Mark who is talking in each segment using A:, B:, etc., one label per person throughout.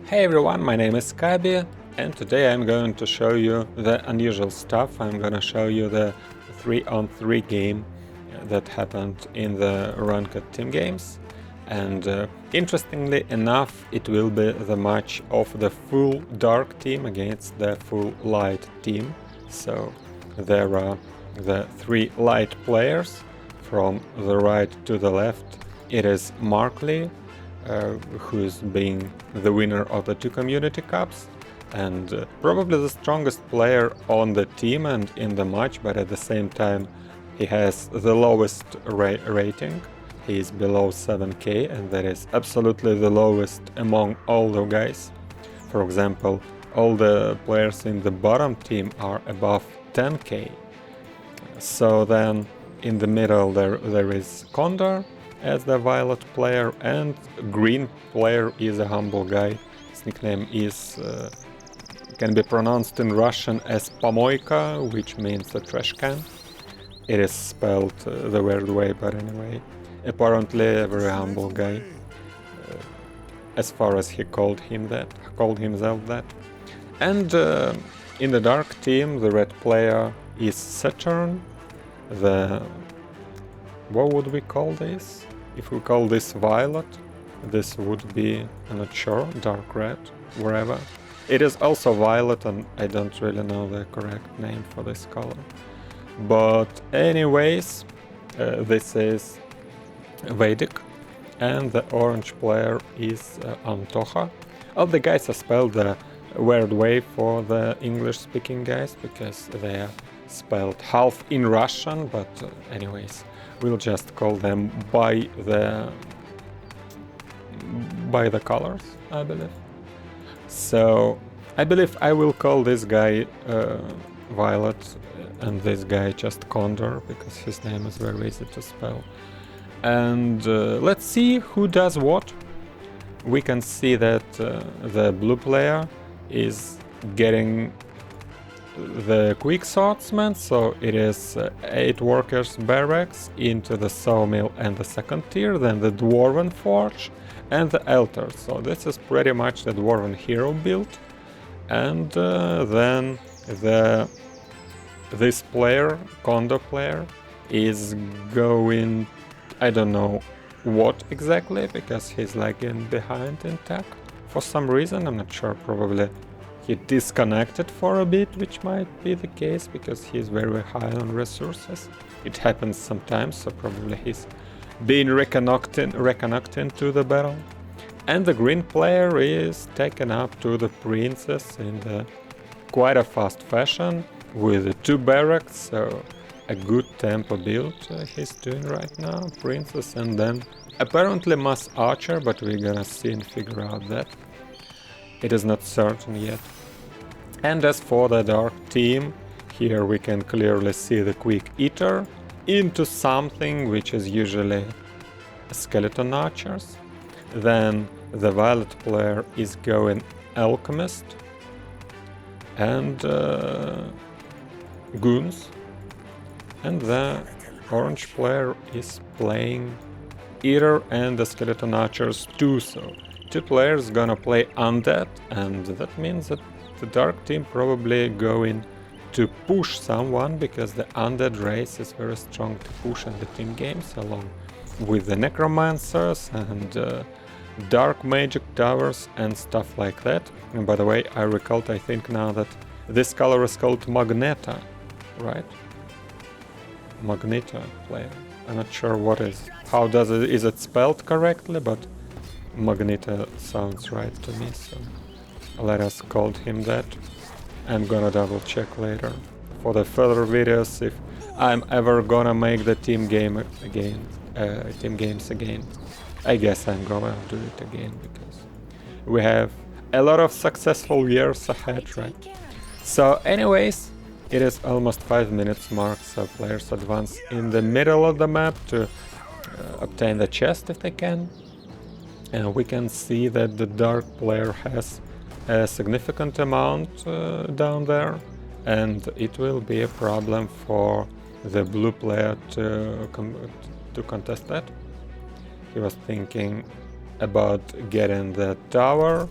A: Hey everyone, my name is Kabi, and today I'm going to show you the unusual stuff. I'm gonna show you the 3-on-3 game that happened in the ranked team games. And interestingly enough, it will be the match of the full dark team against the full light team. So there are the 3 light players from the right to the left. It is Markley, who's being the winner of the 2 community cups and probably the strongest player on the team and in the match, but at the same time he has the lowest rating. He is below 7k, and that is absolutely the lowest among all the guys. For example, all the players in the bottom team are above 10k. So then in the middle there is Condor as the violet player, and green player is a humble guy. His nickname is can be pronounced in Russian as Pomoyka, which means a trash can. It is spelled the weird way, but anyway, apparently a very humble guy, as far as he called himself that. And in the dark team, the red player is Saturn. What would we call this? If we call this violet, this would be, I'm not sure, dark red, wherever. It is also violet, and I don't really know the correct name for this color. But anyways, this is Vedic, and the orange player is Antoha. All the guys are spelled the weird way for the English-speaking guys, because they are spelled half in Russian, but anyways, we'll just call them by the colors, I believe. So I believe I will call this guy Violet and this guy just Condor, because his name is very easy to spell. And let's see who does what. We can see that the blue player is getting the quick swordsman, so it is 8 workers barracks into the sawmill and the second tier, then the dwarven forge and the altar. So this is pretty much the dwarven hero build. And then this player, Condor player, is going, I don't know what exactly, because he's lagging behind in tech for some reason. I'm not sure, probably he disconnected for a bit, which might be the case because he's very high on resources. It happens sometimes, so probably he's being reconnecting to the battle. And the green player is taken up to the princess in quite a fast fashion with 2 barracks, so a good tempo build he's doing right now, princess, and then apparently mass archer, but we're gonna see and figure out that. It is not certain yet. And as for the dark team, here we can clearly see the quick eater into something which is usually skeleton archers. Then the violet player is going alchemist and goons, and the orange player is playing eater and the skeleton archers too. So 2 players gonna play undead, and that means that the dark team probably going to push someone, because the undead race is very strong to push in the team games, along with the necromancers and dark magic towers and stuff like that. And by the way, I recalled, I think now, that this color is called Magneta, right? Magneto player. I'm not sure what is it spelled correctly, but Magneto sounds right to me, so let us call him that. I'm gonna double check later for the further videos if I'm ever gonna make the team games again. I guess I'm gonna do it again, because we have a lot of successful years ahead, right? So anyways, it is almost 5 minutes mark, so players advance in the middle of the map to obtain the chest if they can. And we can see that the dark player has a significant amount down there, and it will be a problem for the blue player to contest that. He was thinking about getting the tower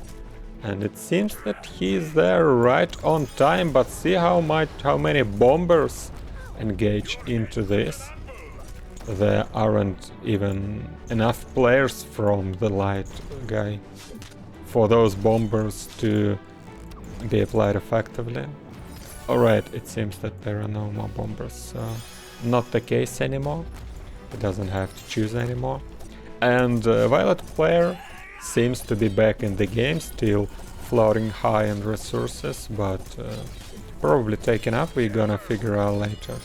A: And it seems that he is there right on time, but see how many bombers engage into this. There aren't even enough players from the light guy for those bombers to be applied effectively. Alright, it seems that there are no more bombers, so not the case anymore. He doesn't have to choose anymore. And Violet player seems to be back in the game, still floating high in resources, but probably taken up. We're gonna figure out later.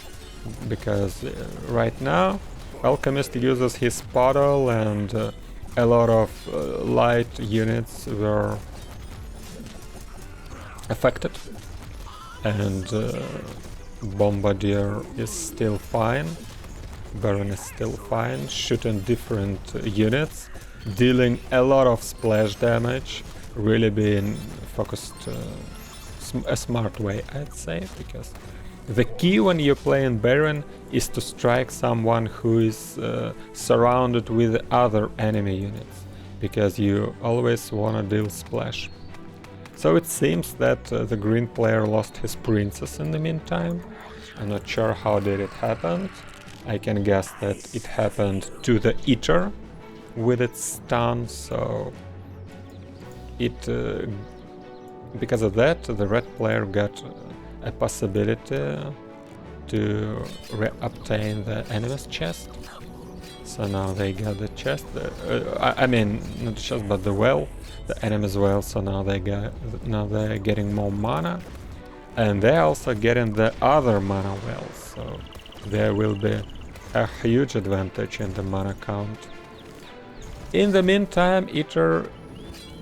A: Because right now Alchemist uses his puddle and a lot of light units were affected. And Bombardier is still fine. Baron is still fine, shooting different units, dealing a lot of splash damage, really being focused a smart way, I'd say, because the key when you're playing Baron is to strike someone who is surrounded with other enemy units, because you always wanna deal splash. So it seems that the green player lost his princess in the meantime. I'm not sure how did it happen. I can guess that it happened to the Eater with its stun, so it because of that the red player got a possibility to re-obtain the enemy's chest. So now they got the chest, I mean not the chest but the well, the enemy's well, so now they're getting more mana, and they're also getting the other mana wells, so there will be a huge advantage in the mana count. In the meantime, Eater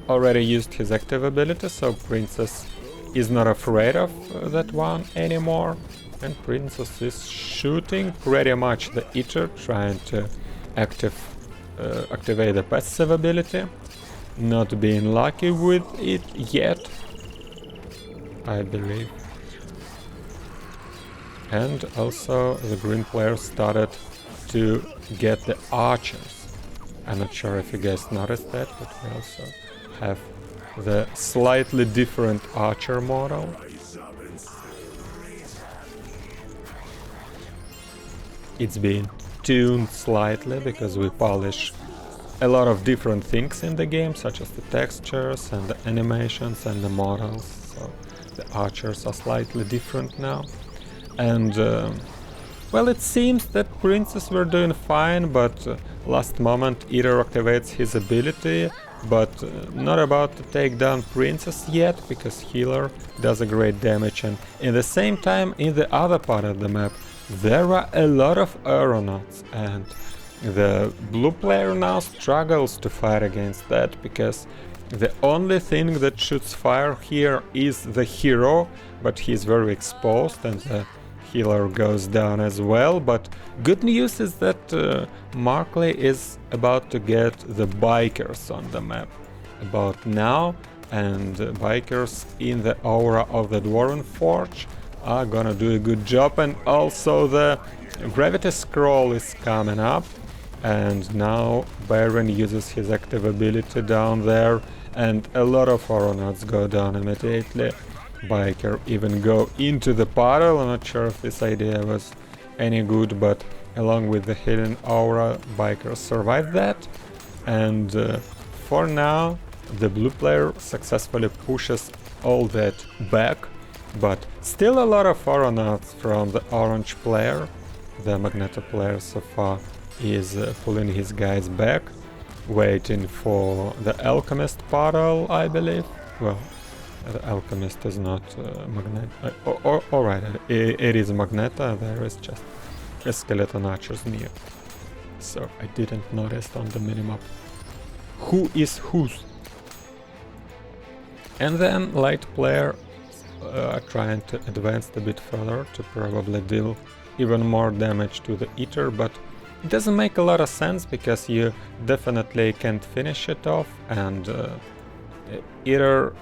A: already used his active ability, so Princess is not afraid of that one anymore, and Princess is shooting pretty much the Eater, trying to activate the passive ability, not being lucky with it yet, I believe. And also the green player started to get the archers. I'm not sure if you guys noticed that, but we also have the slightly different archer model. It's been tuned slightly because we polish a lot of different things in the game, such as the textures and the animations and the models. So the archers are slightly different now. And well, it seems that Princess were doing fine, but last moment Eater activates his ability, but not about to take down Princess yet, because Healer does a great damage. And in the same time, in the other part of the map, there are a lot of aeronauts, and the blue player now struggles to fight against that, because the only thing that shoots fire here is the hero, but he's very exposed, and the healer goes down as well. But good news is that Markley is about to get the bikers on the map about now, and bikers in the aura of the Dwarven Forge are gonna do a good job. And also the Gravity Scroll is coming up, and now Baron uses his active ability down there, and a lot of aeronauts go down immediately. Biker even go into the puddle. I'm not sure if this idea was any good, but along with the hidden aura, Biker survived that. And for now, the blue player successfully pushes all that back, but still a lot of aeronauts from the orange player. The Magneto player so far is pulling his guys back, waiting for the Alchemist puddle, I believe. Well, the Alchemist is not Magneto. Alright, it is Magneto, there is just a skeleton archers near. So I didn't notice on the minimap who is whose. And then light player are trying to advance a bit further to probably deal even more damage to the Eater, but it doesn't make a lot of sense because you definitely can't finish it off, and Eater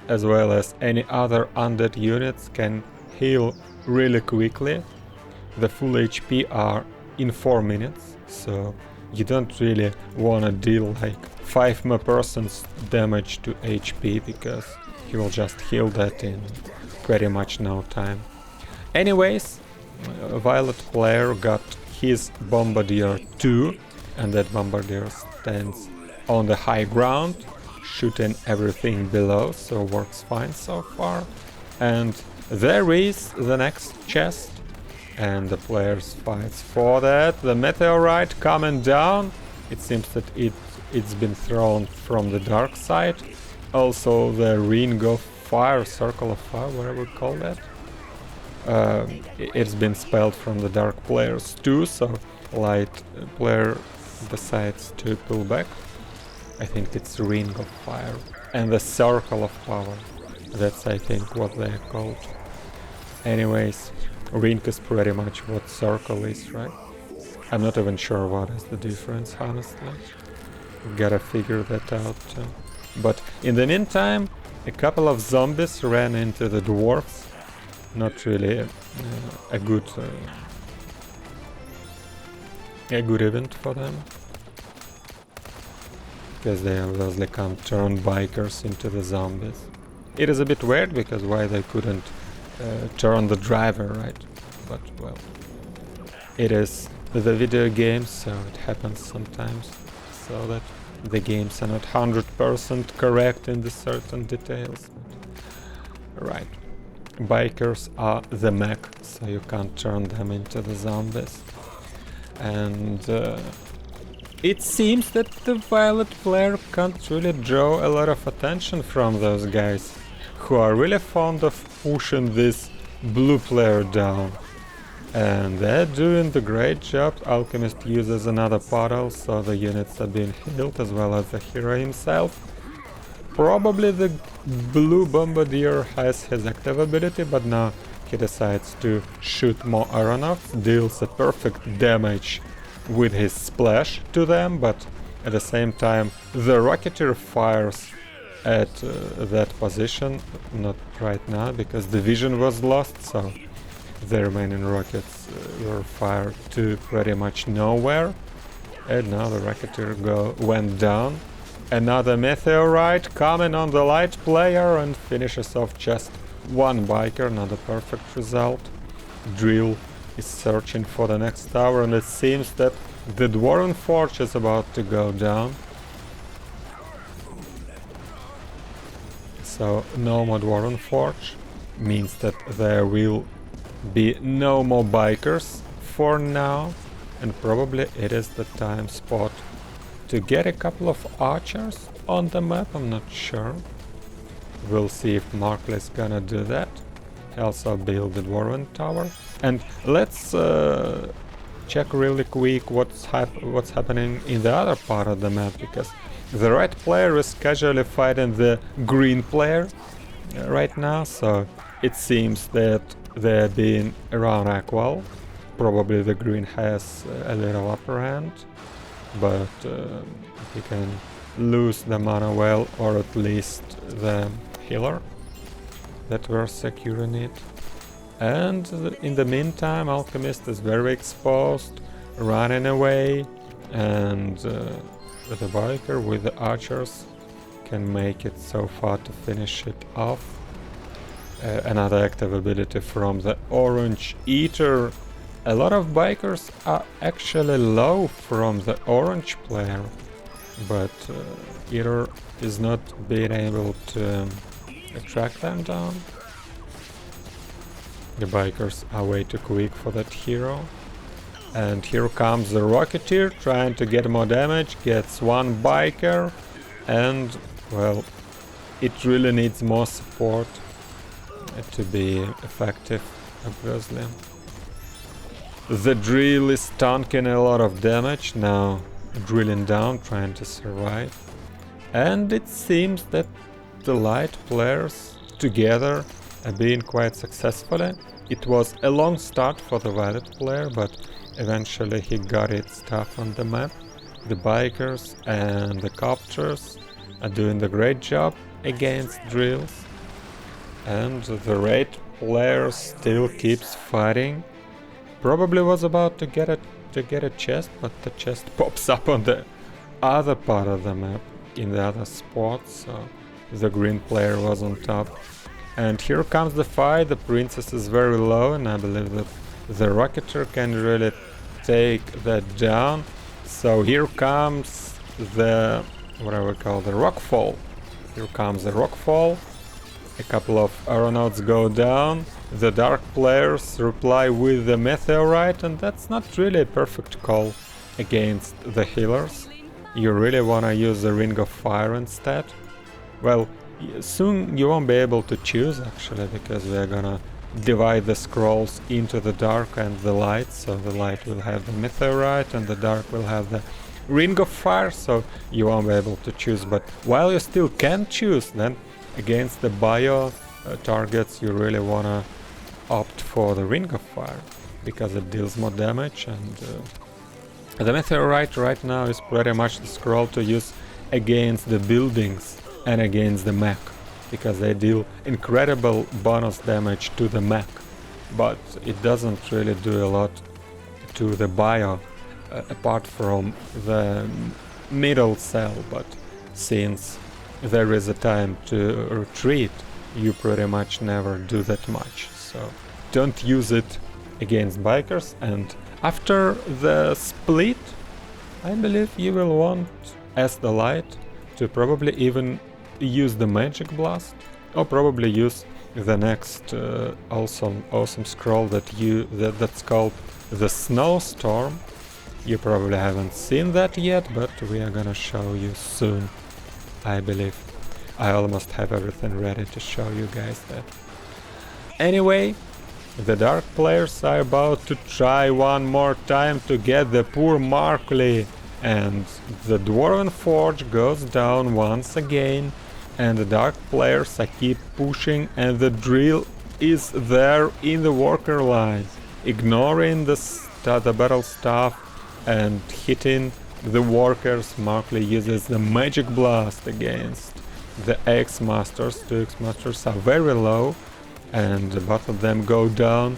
A: as well as any other undead units can heal really quickly. The full HP are in 4 minutes, so you don't really wanna deal like 5 more persons damage to HP, because he will just heal that in pretty much no time. Anyways, a Violet player got his Bombardier 2, and that Bombardier stands on the high ground, shooting everything below, so works fine so far. And there is the next chest, and the players fights for that. The meteorite coming down, it seems that it's been thrown from the dark side. Also the ring of fire, circle of fire, whatever we call that. It's been spelled from the dark players too, so light player decides to pull back. I think it's ring of fire. And the circle of power, that's I think what they're called. Anyways, ring is pretty much what circle is, right? I'm not even sure what is the difference, honestly. Gotta figure that out too. But in the meantime, a couple of zombies ran into the dwarves. Not really a good event for them, because they obviously can't turn bikers into the zombies. It is a bit weird, because why they couldn't turn the driver, right? But well, it is the video game, so it happens sometimes, so that the games are not 100% correct in the certain details. Right. Bikers are the mech, so you can't turn them into the zombies. And it seems that the Violet player can't really draw a lot of attention from those guys, who are really fond of pushing this blue player down. And they're doing the great job. Alchemist uses another portal, so the units are being healed, as well as the hero himself. Probably the blue Bombardier has his active ability, but now he decides to shoot more aeronauts, deals a perfect damage with his splash to them, but at the same time the Rocketeer fires at that position, not right now, because the vision was lost, so the remaining rockets were fired to pretty much nowhere. And now the Rocketeer went down. Another meteorite coming on the light player and finishes off just one biker, not a perfect result. Drill is searching for the next tower, and it seems that the Dwarven Forge is about to go down. So no more Dwarven Forge means that there will be no more bikers for now, and probably it is the time spot to get a couple of archers on the map. I'm not sure. We'll see if Markley is gonna do that. Also build the Dwarven Tower. And let's check really quick what's happening in the other part of the map, because the red player is casually fighting the green player right now, so it seems that they're being around equal. Probably the green has a little upper hand, but he can lose the mana well, or at least the healer that we're securing it. And in the meantime, Alchemist is very exposed, running away, and the biker with the archers can make it so far to finish it off. Another active ability from the Orange Eater. A lot of bikers are actually low from the orange player, but Eater is not being able to track them down. The bikers are way too quick for that hero. And here comes the Rocketeer trying to get more damage, gets one biker, and well, it really needs more support to be effective, obviously. The drill is tanking a lot of damage, now drilling down, trying to survive. And it seems that the light players together are being quite successful. It was a long start for the violet player, but eventually he got its stuff on the map. The bikers and the copters are doing the great job against drills. And the red player still keeps fighting. Probably was about to get a to get a chest, but the chest pops up on the other part of the map, in the other spot, so the green player was on top. And here comes the fight. The princess is very low, and I believe that the Rocketeer can really take that down. So here comes the, what I would call the rockfall. Here comes the rockfall. A couple of aeronauts go down. The dark players reply with the meteorite, and that's not really a perfect call against the healers. You really wanna use the Ring of Fire instead. Well, soon you won't be able to choose actually, because we're gonna divide the scrolls into the dark and the light. So the light will have the meteorite and the dark will have the Ring of Fire, so you won't be able to choose. But while you still can choose, then against the bio targets you really wanna opt for the Ring of Fire, because it deals more damage, and the meteorite right now is pretty much the scroll to use against the buildings and against the mech, because they deal incredible bonus damage to the mech, but it doesn't really do a lot to the bio apart from the middle cell. But since there is a time to retreat, you pretty much never do that much, so don't use it against bikers. And after the split, I believe you will want, as the light, to probably even use the magic blast, or probably use the next awesome scroll that's called the snowstorm. You probably haven't seen that yet, but we are gonna show you soon, I believe. I almost have everything ready to show you guys that. Anyway, the dark players are about to try one more time to get the poor Markley, and the Dwarven Forge goes down once again, and the dark players keep pushing, and the drill is there in the worker line, ignoring the battle staff and hitting the workers. Markley uses the magic blast against the X-Masters. The X-Masters are very low, and both of them go down.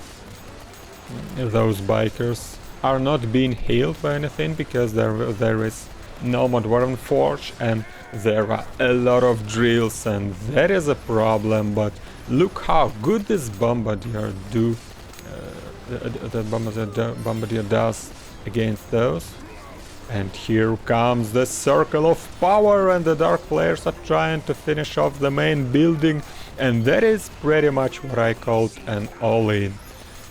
A: Those bikers are not being healed by anything, because there is no more Dwarven Forge, and there are a lot of drills, and that is a problem. But look how good this Bombardier Bombardier does against those. And here comes the Circle of Power, and the dark players are trying to finish off the main building, and that is pretty much what I called an all-in,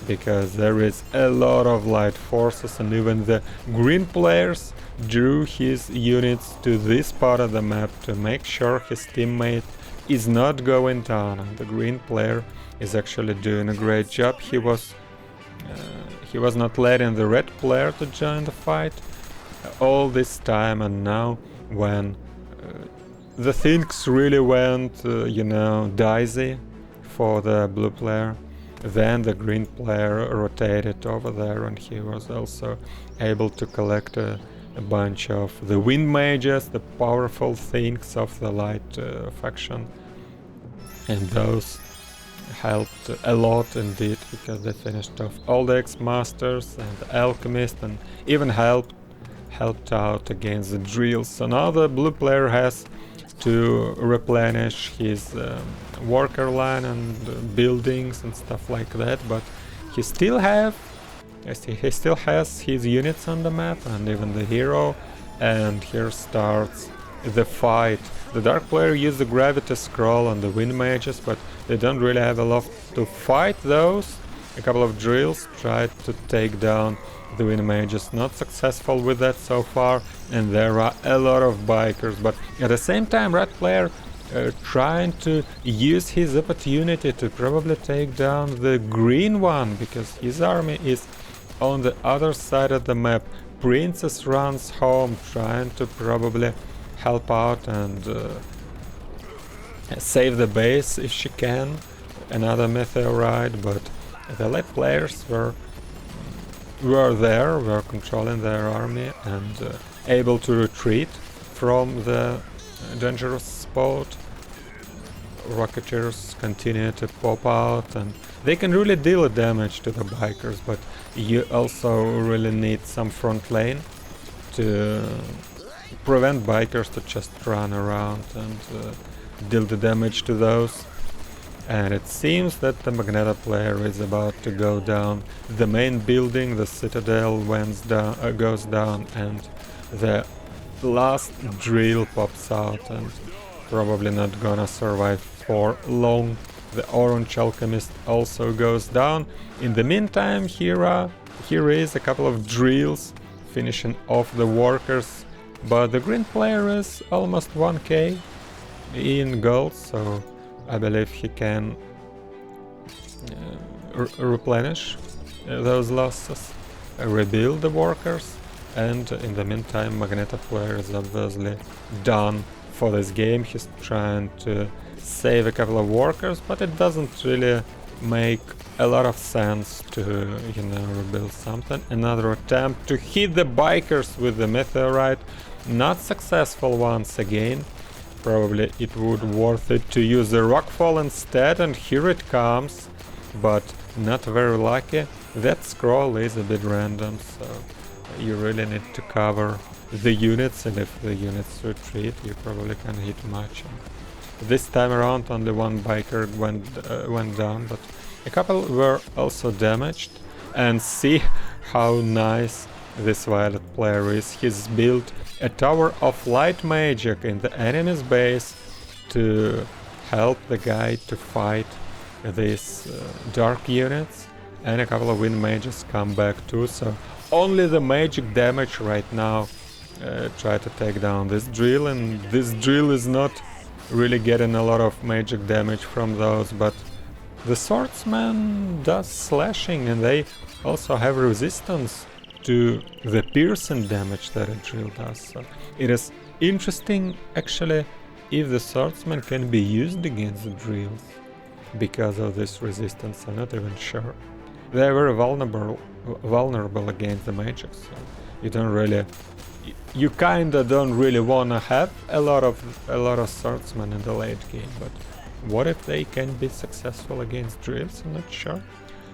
A: because there is a lot of light forces, and even the green players drew his units to this part of the map to make sure his teammate is not going down, and the green player is actually doing a great job. He was not letting the red player to join the fight all this time, and now when the things really went, dicey for the blue player, then the green player rotated over there, and he was also able to collect a bunch of the wind mages, the powerful things of the light faction, and those helped a lot indeed, because they finished off all the X-Masters and the Alchemist, and even helped out against the drills. So now the blue player has to replenish his worker line and buildings and stuff like that, but he still has his units on the map, and even the hero. And here starts the fight. The dark player used the gravity scroll on the wind mages, but they don't really have a lot to fight those. A couple of drills tried to take down the wind mages, not successful with that so far, and there are a lot of bikers. But at the same time, red player trying to use his opportunity to probably take down the green one, because his army is on the other side of the map. Princess runs home, trying to probably help out and save the base if she can. Another meteorite, but the light players were controlling their army and able to retreat from the dangerous spot. Rocketeers continue to pop out, and They can really deal damage to the bikers, but you also really need some front lane to prevent bikers to just run around and deal the damage to those. And it seems that the Magneto player is about to go down. The main building, the citadel, goes down, and the last drill pops out and probably not gonna survive for long. The orange alchemist also goes down. In the meantime, here is a couple of drills finishing off the workers, but the green player is almost 1k in gold, so I believe he can replenish those losses, rebuild the workers, and in the meantime Magneto player is obviously done for this game. He's trying to save a couple of workers, but it doesn't really make a lot of sense to, rebuild something. Another attempt to hit the bikers with the meteorite, not successful once again. Probably it would worth it to use the rockfall instead, and here it comes, but not very lucky. That scroll is a bit random, so you really need to cover the units, and if the units retreat, you probably can't hit much. This time around only one biker went down, but a couple were also damaged. And see how nice this Violet player is. He's built a tower of light magic in the enemy's base to help the guy to fight these dark units, and a couple of wind mages come back too, so only the magic damage right now try to take down this drill, and this drill is not really getting a lot of magic damage from those, but the swordsman does slashing, and they also have resistance to the piercing damage that a drill does. So it is interesting actually if the swordsman can be used against the drills because of this resistance. I'm not even sure. They are very vulnerable against the magic, so you kinda don't really wanna have a lot of swordsmen in the late game, but what if they can be successful against drills? I'm not sure.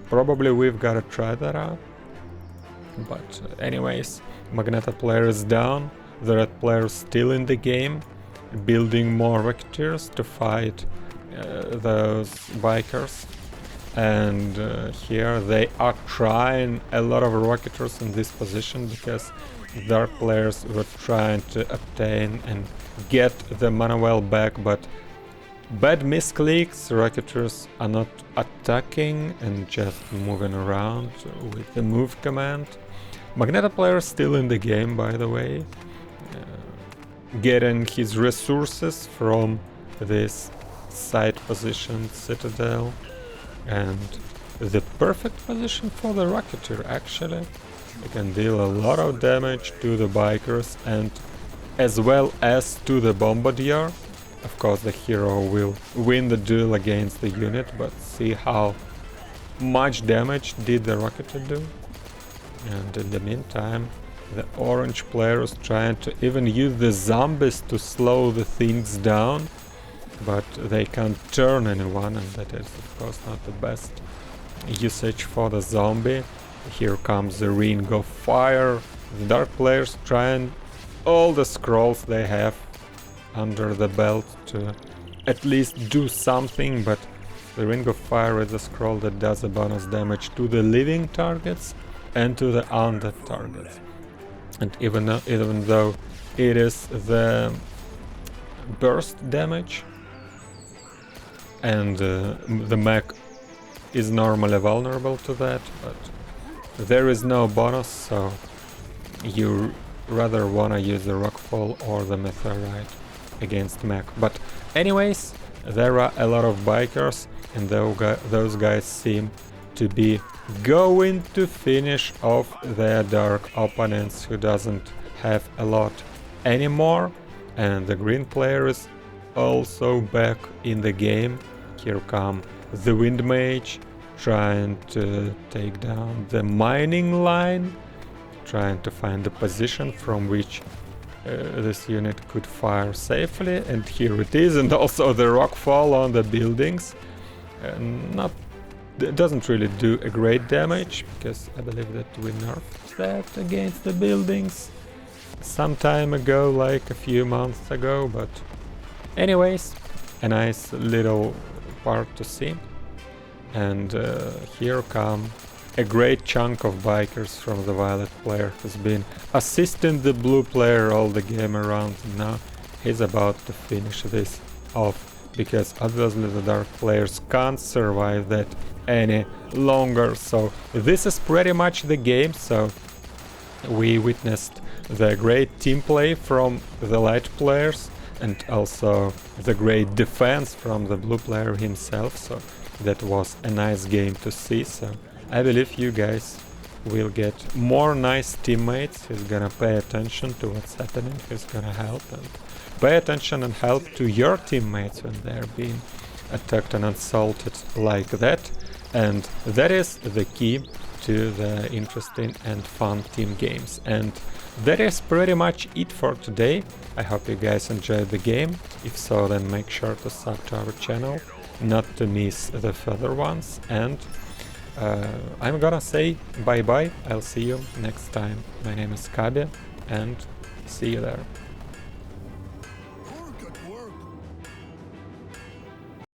A: Probably we've gotta try that out. But anyways, Magneto player is down, the red player is still in the game, building more Rocketeers to fight those bikers. And here they are trying a lot of Rocketeers in this position because dark players were trying to obtain and get the mana well back, but bad misclicks, Rocketeers are not attacking and just moving around with the move command. Magneto player still in the game, by the way, getting his resources from this side position citadel, and the perfect position for the Rocketeer actually. He can deal a lot of damage to the bikers and as well as to the Bombardier. Of course the hero will win the duel against the unit, but see how much damage did the Rocketeer do. And in the meantime, the orange player is trying to even use the zombies to slow the things down, but they can't turn anyone, and that is of course not the best usage for the zombie. Here comes the ring of fire. The dark players trying all the scrolls they have under the belt to at least do something, but the ring of fire is a scroll that does a bonus damage to the living targets and to the undead targets. And even though it is the burst damage and the mech is normally vulnerable to that, but there is no bonus, so you rather wanna use the rockfall or the meteorite against mech. But anyways, there are a lot of bikers, and those guys seem to be going to finish off their dark opponents who doesn't have a lot anymore. And the green player is also back in the game. Here come the wind mage trying to take down the mining line, trying to find the position from which this unit could fire safely, and here it is, and also the rockfall on the buildings. Not doesn't really do a great damage, because I believe that we nerfed that against the buildings some time ago, like a few months ago, but anyways, a nice little part to see. And here come a great chunk of bikers from the violet player, who's been assisting the blue player all the game around, and now he's about to finish this off, because obviously the dark players can't survive that any longer. So this is pretty much the game. So we witnessed the great team play from the light players, and also the great defense from the blue player himself. So that was a nice game to see. So I believe you guys will get more nice teammates. He's gonna pay attention to what's happening. He's gonna help and pay attention and help to your teammates when they're being attacked and assaulted like that. And that is the key to the interesting and fun team games. And that is pretty much it for today. I hope you guys enjoyed the game. If so, then make sure to sub to our channel, not to miss the further ones. And I'm gonna say bye bye. I'll see you next time. My name is Kabe, and see you there.